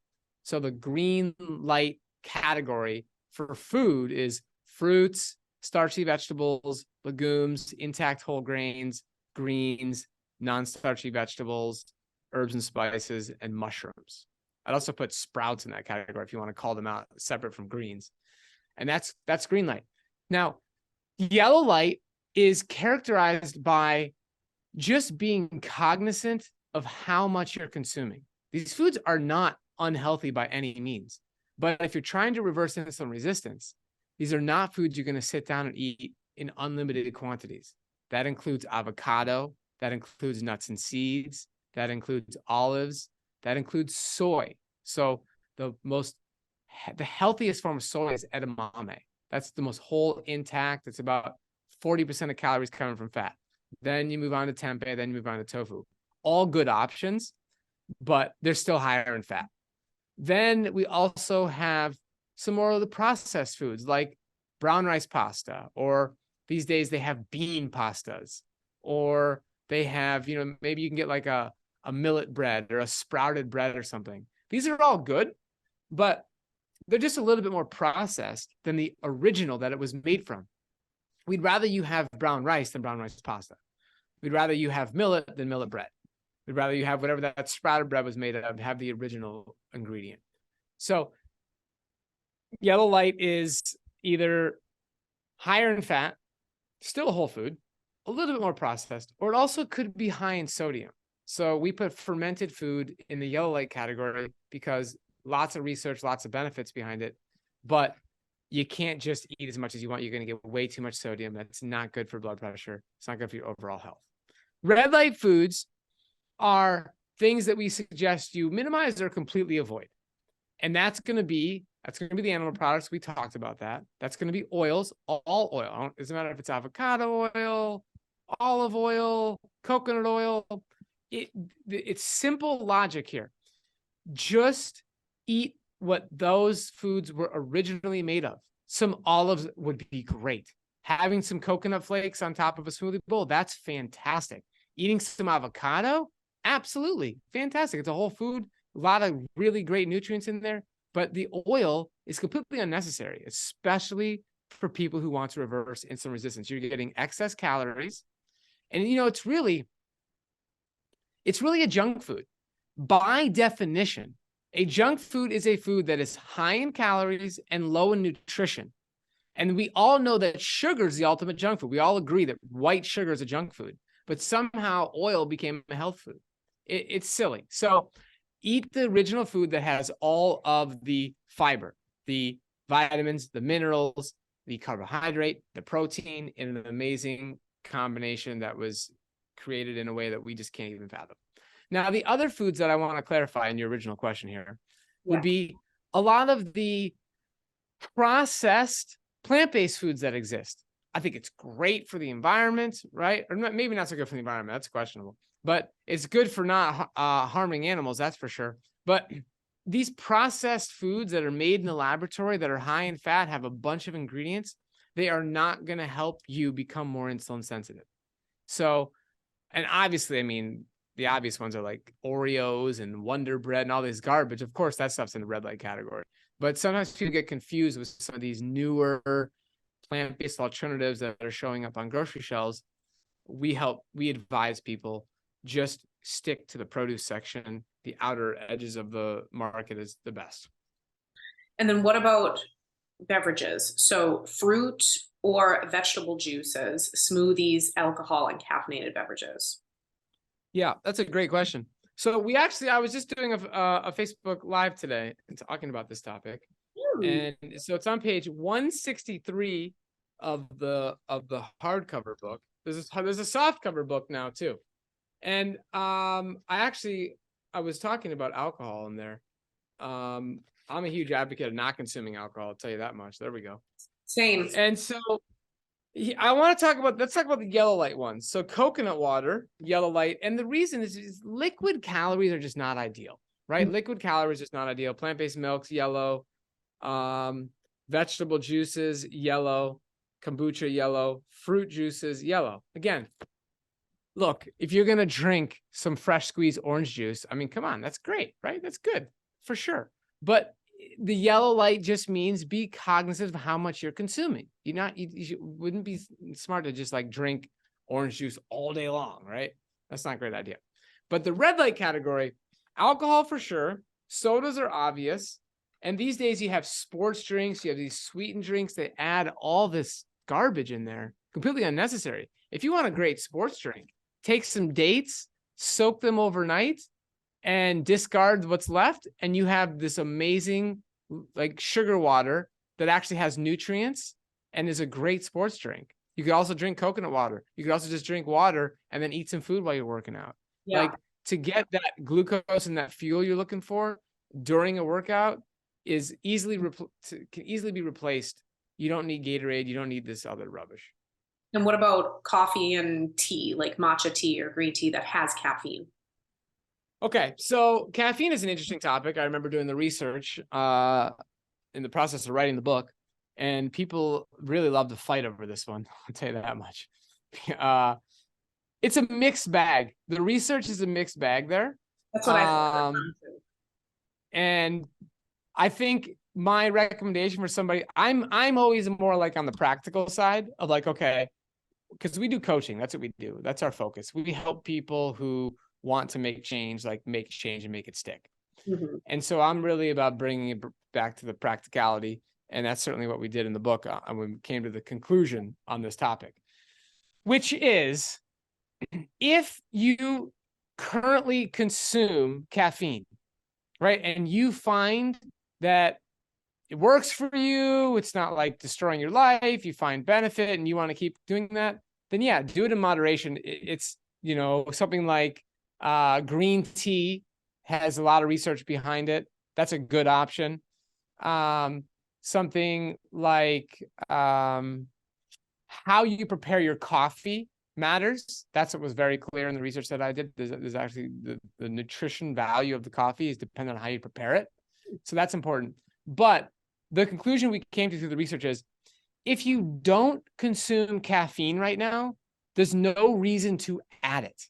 So the green light category for food is fruits, starchy vegetables, legumes, intact whole grains, greens, non-starchy vegetables, herbs and spices, and mushrooms. I'd also put sprouts in that category if you want to call them out separate from greens. And that's green light. Now, yellow light is characterized by just being cognizant of how much you're consuming. These foods are not unhealthy by any means, but if you're trying to reverse insulin resistance, these are not foods you're going to sit down and eat in unlimited quantities. That includes avocado, that includes nuts and seeds, that includes olives, that includes soy. So the healthiest form of soy is edamame. That's the most whole, intact. It's about 40% of calories coming from fat. Then you move on to tempeh, then you move on to tofu. All good options, but they're still higher in fat. Then we also have some more of the processed foods like brown rice pasta, or these days they have bean pastas, or they have, maybe you can get like a millet bread or a sprouted bread or something. These are all good, but they're just a little bit more processed than the original that it was made from. We'd rather you have brown rice than brown rice pasta. We'd rather you have millet than millet bread. We'd rather you have whatever that sprouted bread was made of, have the original ingredient. So yellow light is either higher in fat, still a whole food, a little bit more processed, or it also could be high in sodium. So we put fermented food in the yellow light category because lots of research, lots of benefits behind it, but you can't just eat as much as you want. You're going to get way too much sodium. That's not good for blood pressure. It's not good for your overall health. Red light foods are things that we suggest you minimize or completely avoid. And that's going to be the animal products. We talked about that. That's going to be oils, all oil. It doesn't matter if it's avocado oil, olive oil, coconut oil. It's simple logic here. Just eat what those foods were originally made of. Some olives would be great. Having some coconut flakes on top of a smoothie bowl, that's fantastic. Eating some avocado, absolutely fantastic. It's a whole food, a lot of really great nutrients in there, but the oil is completely unnecessary, especially for people who want to reverse insulin resistance. You're getting excess calories, and it's really a junk food. By definition, a junk food is a food that is high in calories and low in nutrition. And we all know that sugar is the ultimate junk food. We all agree that white sugar is a junk food, but somehow oil became a health food. It's silly. So eat the original food that has all of the fiber, the vitamins, the minerals, the carbohydrate, the protein in an amazing combination that was created in a way that we just can't even fathom. Now, the other foods that I want to clarify in your original question here would be a lot of the processed plant-based foods that exist. I think it's great for the environment, right? Or maybe not so good for the environment. That's questionable. But it's good for not harming animals, that's for sure. But these processed foods that are made in the laboratory that are high in fat, have a bunch of ingredients, they are not going to help you become more insulin sensitive. So, and obviously, I mean, the obvious ones are like Oreos and Wonder Bread and all this garbage. Of course, that stuff's in the red light category. But sometimes people get confused with some of these newer plant-based alternatives that are showing up on grocery shelves. We advise people just stick to the produce section. The outer edges of the market is the best. And then what about beverages? So fruit or vegetable juices, smoothies, alcohol, and caffeinated beverages. Yeah, that's a great question. So I was just doing a Facebook Live today and talking about this topic. And so it's on page 163 of the hardcover book. There's a softcover book now too. And I was talking about alcohol in there. I'm a huge advocate of not consuming alcohol, I'll tell you that much. There we go. Same. And so let's talk about the yellow light ones. So coconut water, yellow light. And the reason is liquid calories are just not ideal, right? Mm-hmm. Liquid calories are just not ideal. Plant-based milks, yellow. Vegetable juices, yellow. Kombucha, yellow. Fruit juices, yellow. Again, look, if you're going to drink some fresh squeezed orange juice, I mean, come on, that's great, right? That's good for sure. But the yellow light just means be cognizant of how much you're consuming. You wouldn't be smart to just like drink orange juice all day long, right? That's not a great idea. But the red light category, alcohol for sure. Sodas are obvious. And these days you have sports drinks, you have these sweetened drinks that add all this garbage in there, completely unnecessary. If you want a great sports drink, take some dates, soak them overnight, and discard what's left, and you have this amazing like sugar water that actually has nutrients and is a great sports drink. You could also drink coconut water. You could also just drink water and then eat some food while you're working out. Yeah. Like to get that glucose and that fuel you're looking for during a workout is can easily be replaced. You don't need Gatorade. You don't need this other rubbish. And what about coffee and tea, like matcha tea or green tea that has caffeine? Okay, so caffeine is an interesting topic. I remember doing the research in the process of writing the book, and people really love to fight over this one. I'll tell you that much. It's a mixed bag. The research is a mixed bag there. That's what I thought. And I think my recommendation for somebody, I'm always more like on the practical side of like, okay, because we do coaching. That's what we do. That's our focus. We help people who want to make change, like make change and make it stick. Mm-hmm. And so I'm really about bringing it back to the practicality. And that's certainly what we did in the book. And we came to the conclusion on this topic, which is if you currently consume caffeine, right, and you find that it works for you, it's not like destroying your life, you find benefit and you want to keep doing that, then yeah, do it in moderation. It's, something like green tea has a lot of research behind it. That's a good option. Something like how you prepare your coffee matters. That's what was very clear in the research that I did. There's actually the nutrition value of the coffee is dependent on how you prepare it. So that's important. But the conclusion we came to through the research is if you don't consume caffeine right now, there's no reason to add it,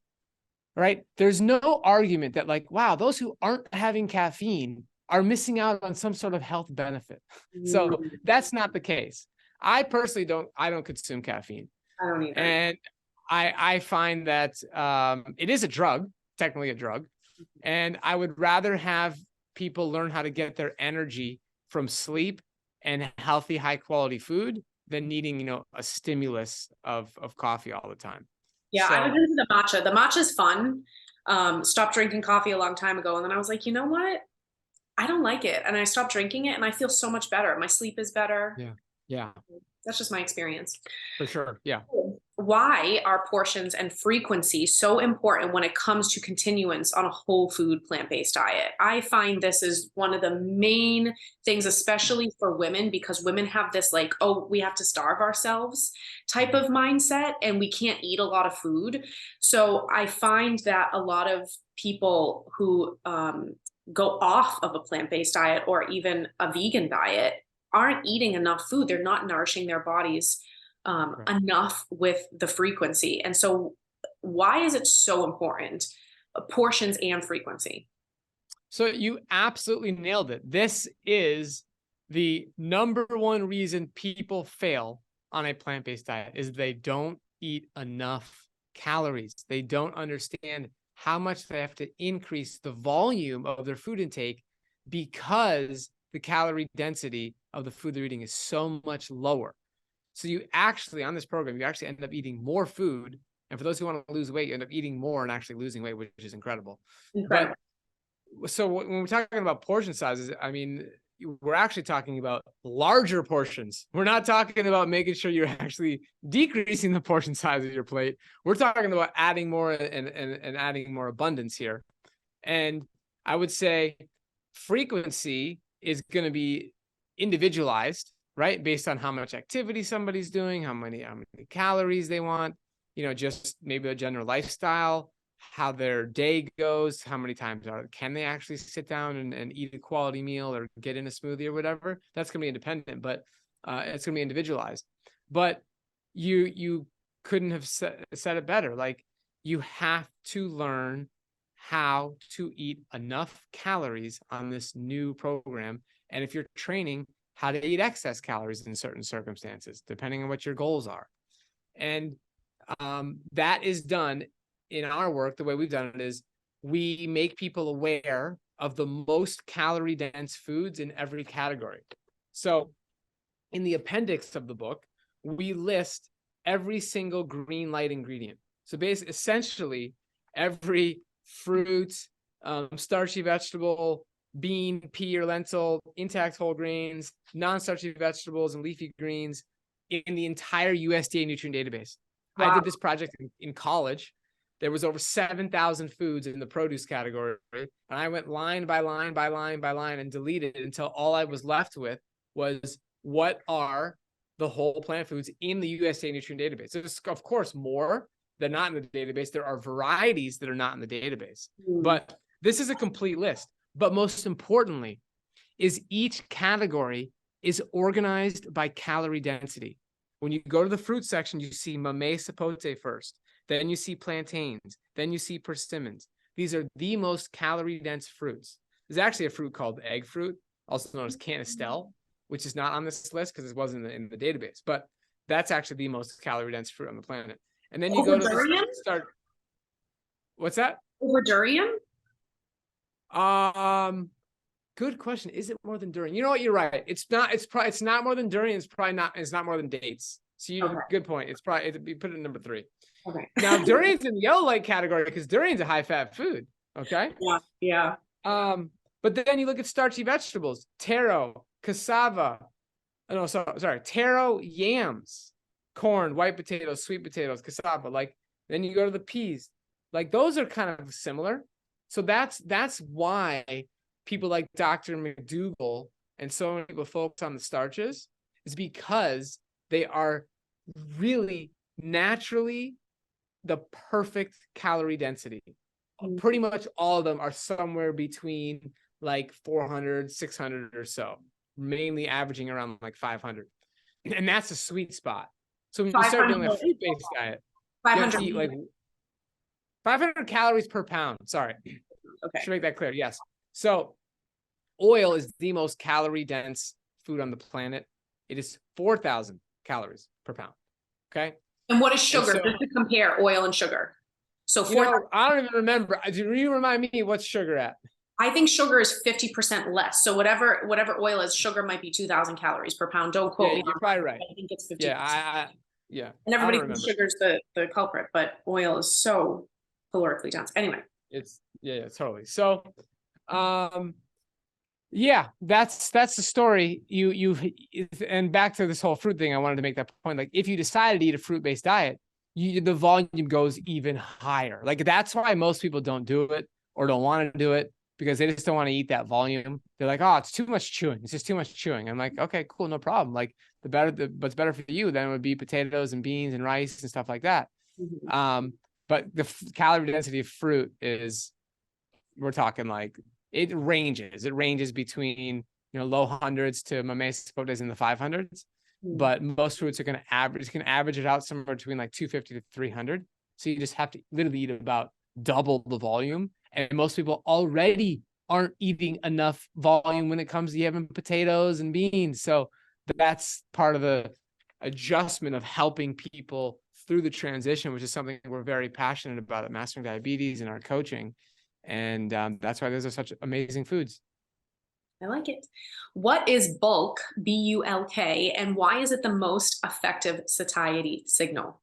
right? There's no argument that like, wow, those who aren't having caffeine are missing out on some sort of health benefit. So that's not the case. I personally don't consume caffeine. I don't either. And I find that it is a drug, technically a drug. And I would rather have people learn how to get their energy from sleep and healthy, high quality food than needing, you know, a stimulus of coffee all the time. Yeah, So, I was into the matcha. The matcha's fun. Stopped drinking coffee a long time ago. And then I was like, you know what? I don't like it. And I stopped drinking it and I feel so much better. My sleep is better. yeah, That's just my experience. for sure. Yeah. Why are portions and frequency so important when it comes to continuance on a whole food plant-based diet? I find this is one of the main things, especially for women, because women have this like, oh, we have to starve ourselves type of mindset and we can't eat a lot of food. So I find that a lot of people who go off of a plant-based diet or even a vegan diet aren't eating enough food. They're not nourishing their bodies enough with the frequency. And so why is it so important, portions and frequency? So you absolutely nailed it. This is the number one reason people fail on a plant-based diet is they don't eat enough calories. They don't understand how much they have to increase the volume of their food intake because the calorie density of the food they're eating is so much lower. So you actually, on this program, you actually end up eating more food. And for those who want to lose weight, you end up eating more and actually losing weight, which is incredible. But so when we're talking about portion sizes, I mean, we're actually talking about larger portions. We're not talking about making sure you're actually decreasing the portion size of your plate. We're talking about adding more and adding more abundance here. And I would say frequency is going to be individualized, right? Based on how much activity somebody's doing, how many calories they want, you know, just maybe a general lifestyle, how their day goes, how many times can they actually sit down and eat a quality meal or get in a smoothie or whatever. That's going to be independent, but it's going to be individualized. But you couldn't have said it better. Like you have to learn how to eat enough calories on this new program. And if you're training, how to eat excess calories in certain circumstances, depending on what your goals are. And that is done in our work. The way we've done it is we make people aware of the most calorie dense foods in every category. So in the appendix of the book, we list every single green light ingredient. So basically, essentially every fruit, starchy vegetable, bean, pea, or lentil, intact whole grains, non-starchy vegetables, and leafy greens in the entire USDA nutrient database. Wow. I did this project in college. There was over 7,000 foods in the produce category, and I went line by line by line by line and deleted it until all I was left with was what are the whole plant foods in the USDA nutrient database. There's, of course, more that are not in the database. There are varieties that are not in the database, but this is a complete list. But most importantly, is each category is organized by calorie density. When you go to the fruit section, you see mamey sapote first, then you see plantains, then you see persimmons. These are the most calorie dense fruits. There's actually a fruit called egg fruit, also known as canistel, which is not on this list because it wasn't in the database, but that's actually the most calorie dense fruit on the planet. And then you go to the start. What's that? Over durian? Good question. Is it more than durian? You know what? You're right. It's not more than durian. It's not more than dates. So good point. You put it in number 3. Okay. Now durian's in the yellow light category because durian's a high fat food. Okay. Yeah. But then you look at starchy vegetables, taro, cassava. No, sorry, taro, yams, corn, white potatoes, sweet potatoes, cassava. Like then you go to the peas. Like those are kind of similar. So that's why people like Dr. McDougall and so many people focus on the starches, is because they are really naturally the perfect calorie density. Pretty much all of them are somewhere between like 400, 600 or so, mainly averaging around like 500. And that's a sweet spot. So when you start doing a 500. fruit-based diet, you have 500. to eat like 500 calories per pound. Sorry. Okay. Should make that clear. Yes. So oil is the most calorie dense food on the planet. It is 4,000 calories per pound. Okay. And what is sugar? So, just to compare oil and sugar. So I don't even remember. Do you remind me what's sugar at? I think sugar is 50% less. So whatever oil is, sugar might be 2,000 calories per pound. Don't quote me. You're probably right. I think it's 50%. Yeah. And everybody thinks sugar's the culprit, but oil is so calorically dense. Anyway. It's totally. So, yeah, that's the story. And back to this whole fruit thing, I wanted to make that point. Like, if you decided to eat a fruit-based diet, the volume goes even higher. Like, that's why most people don't do it or don't want to do it, because they just don't want to eat that volume. They're like, oh, it's too much chewing. It's just too much chewing. I'm like, okay, cool, no problem. Like, what's better for you then would be potatoes and beans and rice and stuff like that. Mm-hmm. But the calorie density of fruit we're talking like, it ranges between, low hundreds to mames in the 500s. But most fruits are going to average it out somewhere between like 250 to 300. So you just have to literally eat about double the volume. And most people already aren't eating enough volume when it comes to having potatoes and beans. So that's part of the adjustment of helping people through the transition, which is something we're very passionate about at Mastering Diabetes and our coaching. And that's why those are such amazing foods. I like it. What is bulk, B-U-L-K, and why is it the most effective satiety signal?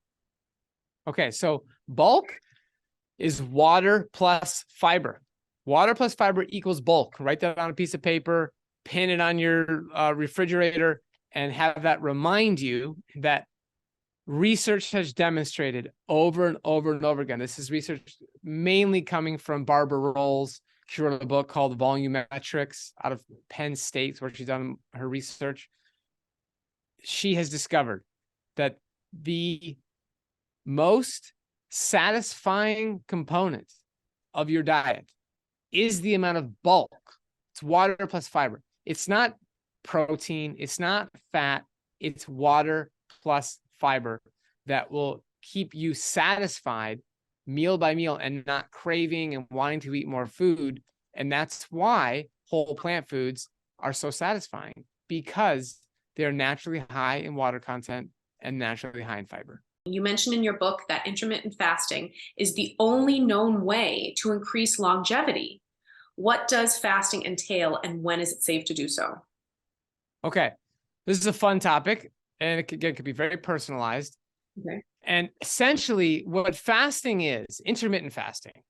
Okay, so bulk is water plus fiber. Water plus fiber equals bulk. Write that on a piece of paper, pin it on your refrigerator, and have that remind you that research has demonstrated over and over and over again. This is research mainly coming from Barbara Rolls. She wrote a book called Volumetrics out of Penn State, where she's done her research. She has discovered that the most satisfying component of your diet is the amount of bulk. It's water plus fiber. It's not protein. It's not fat. It's water plus fiber that will keep you satisfied meal by meal and not craving and wanting to eat more food. And that's why whole plant foods are so satisfying, because they're naturally high in water content and naturally high in fiber. You mentioned in your book that intermittent fasting is the only known way to increase longevity. What does fasting entail, and when is it safe to do so? Okay, this is a fun topic, and it could be very personalized. Okay. And essentially, what fasting is, intermittent fasting,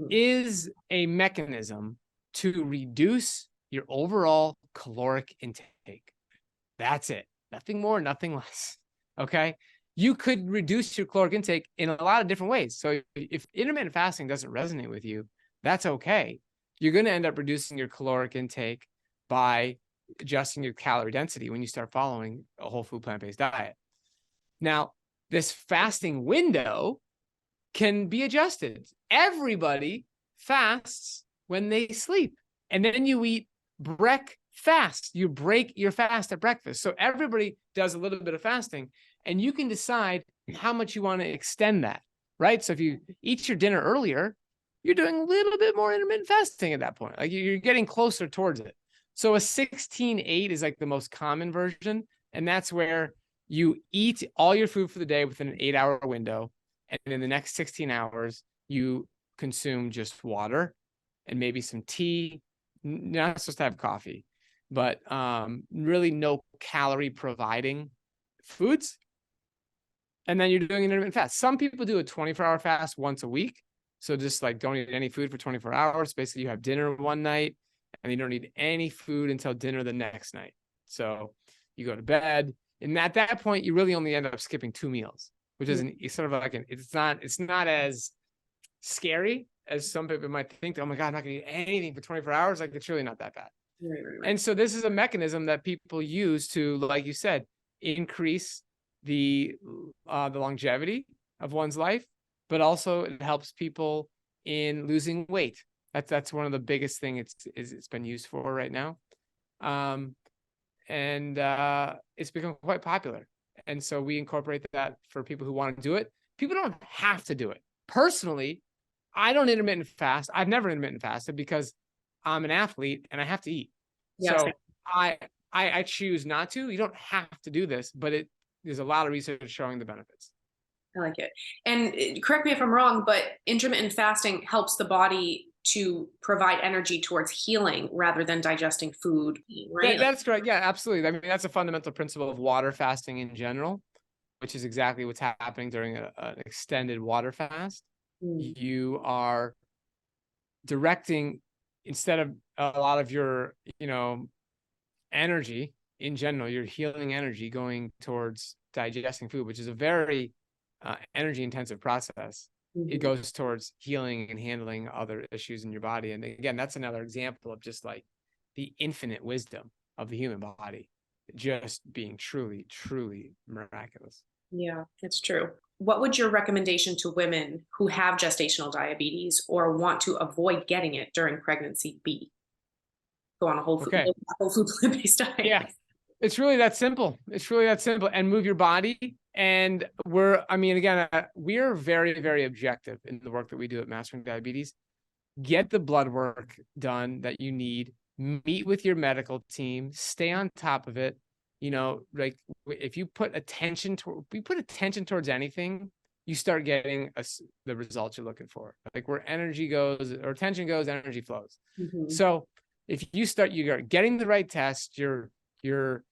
is a mechanism to reduce your overall caloric intake. That's it. Nothing more, nothing less. Okay. You could reduce your caloric intake in a lot of different ways. So if intermittent fasting doesn't resonate with you, that's okay. You're going to end up reducing your caloric intake by adjusting your calorie density when you start following a whole food plant-based diet. Now, this fasting window can be adjusted. Everybody fasts when they sleep, and then you eat breakfast. You break your fast at breakfast. So everybody does a little bit of fasting, and you can decide how much you want to extend that, right? So if you eat your dinner earlier, you're doing a little bit more intermittent fasting at that point. Like, you're getting closer towards it. So a 16-8 is like the most common version, and that's where you eat all your food for the day within an 8-hour window, and in the next 16 hours, you consume just water and maybe some tea. You're not supposed to have coffee, but really no calorie providing foods. And then you're doing an intermittent fast. Some people do a 24-hour fast once a week. So just like don't eat any food for 24 hours. Basically, you have dinner one night and you don't eat any food until dinner the next night. So you go to bed. And at that point, you really only end up skipping 2 meals, which is sort of like it's not as scary as some people might think. Oh my God, I'm not gonna eat anything for 24 hours. Like, it's really not that bad. Right. And so this is a mechanism that people use to, like you said, increase the longevity of one's life but also it helps people in losing weight. That's one of the biggest thing it's been used for right now. It's become quite popular. And so we incorporate that for people who want to do it. People don't have to do it. Personally, I don't intermittent fast. I've never intermittent fasted because I'm an athlete and I have to eat. Yes. So I choose not to. You don't have to do this, but there's a lot of research showing the benefits. I like it. And correct me if I'm wrong, but intermittent fasting helps the body to provide energy towards healing rather than digesting food, right? That's correct. Yeah, absolutely. I mean, that's a fundamental principle of water fasting in general, which is exactly what's happening during an extended water fast. You are directing, instead of a lot of your, energy in general, your healing energy going towards digesting food, which is a very energy intensive process. It goes towards healing and handling other issues in your body. And again, that's another example of just like the infinite wisdom of the human body, just being truly, truly miraculous. Yeah, it's true. What would your recommendation to women who have gestational diabetes or want to avoid getting it during pregnancy be? Go on a whole food plant-based diet. Yeah, it's really that simple. It's really that simple. And move your body. And we're very, very objective in the work that we do at Mastering Diabetes. Get the blood work done that you need. Meet with your medical team. Stay on top of it. Like if you put attention towards anything, you start getting the results you're looking for. Like where energy goes or attention goes, energy flows. So if you're getting the right test, if you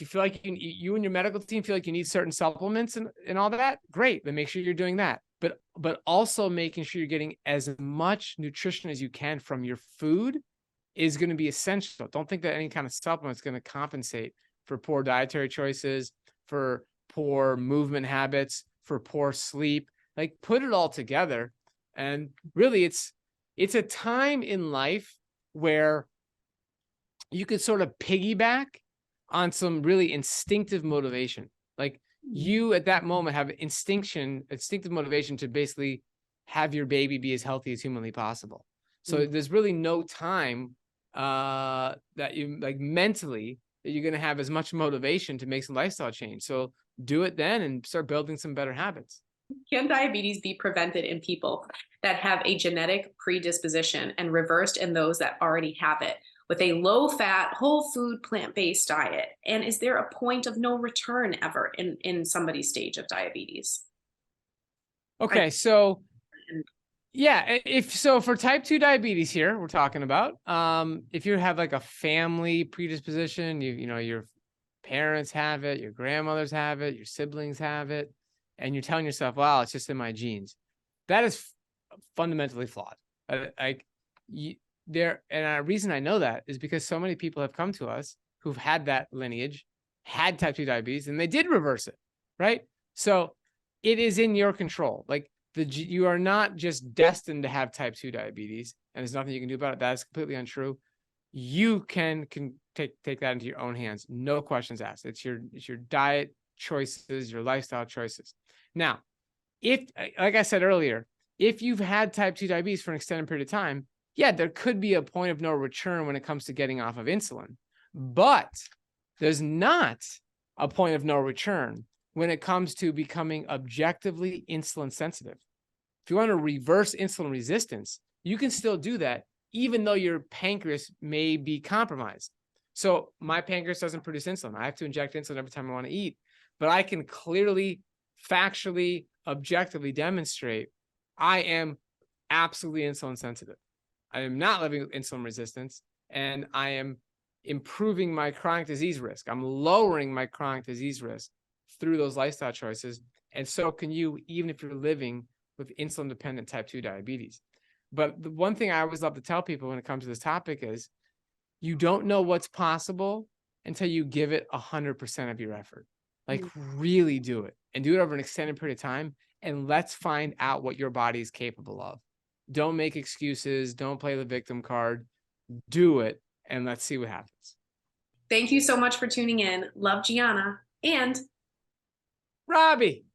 feel like you and your medical team feel like you need certain supplements and all that, great. Then make sure you're doing that. But also making sure you're getting as much nutrition as you can from your food is going to be essential. Don't think that any kind of supplement is going to compensate for poor dietary choices, for poor movement habits, for poor sleep. Like put it all together. And really it's a time in life where you could sort of piggyback on some really instinctive motivation. Like you at that moment have instinctive motivation to basically have your baby be as healthy as humanly possible. So there's really no time that you like mentally that you're going to have as much motivation to make some lifestyle change. So do it then and start building some better habits. Can diabetes be prevented in people that have a genetic predisposition and reversed in those that already have it with a low-fat, whole food, plant-based diet? And is there a point of no return ever in somebody's stage of diabetes? Okay, so yeah, for type 2 diabetes here, we're talking about, if you have like a family predisposition, your parents have it, your grandmothers have it, your siblings have it, and you're telling yourself, wow, it's just in my genes. That is fundamentally flawed. The reason I know that is because so many people have come to us who've had that lineage, had type 2 diabetes, and they did reverse it, right? So it is in your control. Like you are not just destined to have type 2 diabetes, and there's nothing you can do about it. That is completely untrue. You can take that into your own hands. No questions asked. It's your diet choices, your lifestyle choices. Now, like I said earlier, if you've had type 2 diabetes for an extended period of time, yeah, there could be a point of no return when it comes to getting off of insulin, but there's not a point of no return when it comes to becoming objectively insulin sensitive. If you want to reverse insulin resistance, you can still do that, even though your pancreas may be compromised. So my pancreas doesn't produce insulin. I have to inject insulin every time I want to eat, but I can clearly, factually, objectively demonstrate I am absolutely insulin sensitive. I am not living with insulin resistance, and I am improving my chronic disease risk. I'm lowering my chronic disease risk through those lifestyle choices. And so can you, even if you're living with insulin-dependent type 2 diabetes. But the one thing I always love to tell people when it comes to this topic is you don't know what's possible until you give it 100% of your effort. Like really do it and do it over an extended period of time. And let's find out what your body is capable of. Don't make excuses. Don't play the victim card. Do it. And let's see what happens. Thank you so much for tuning in. Love, Gianna and Robbie.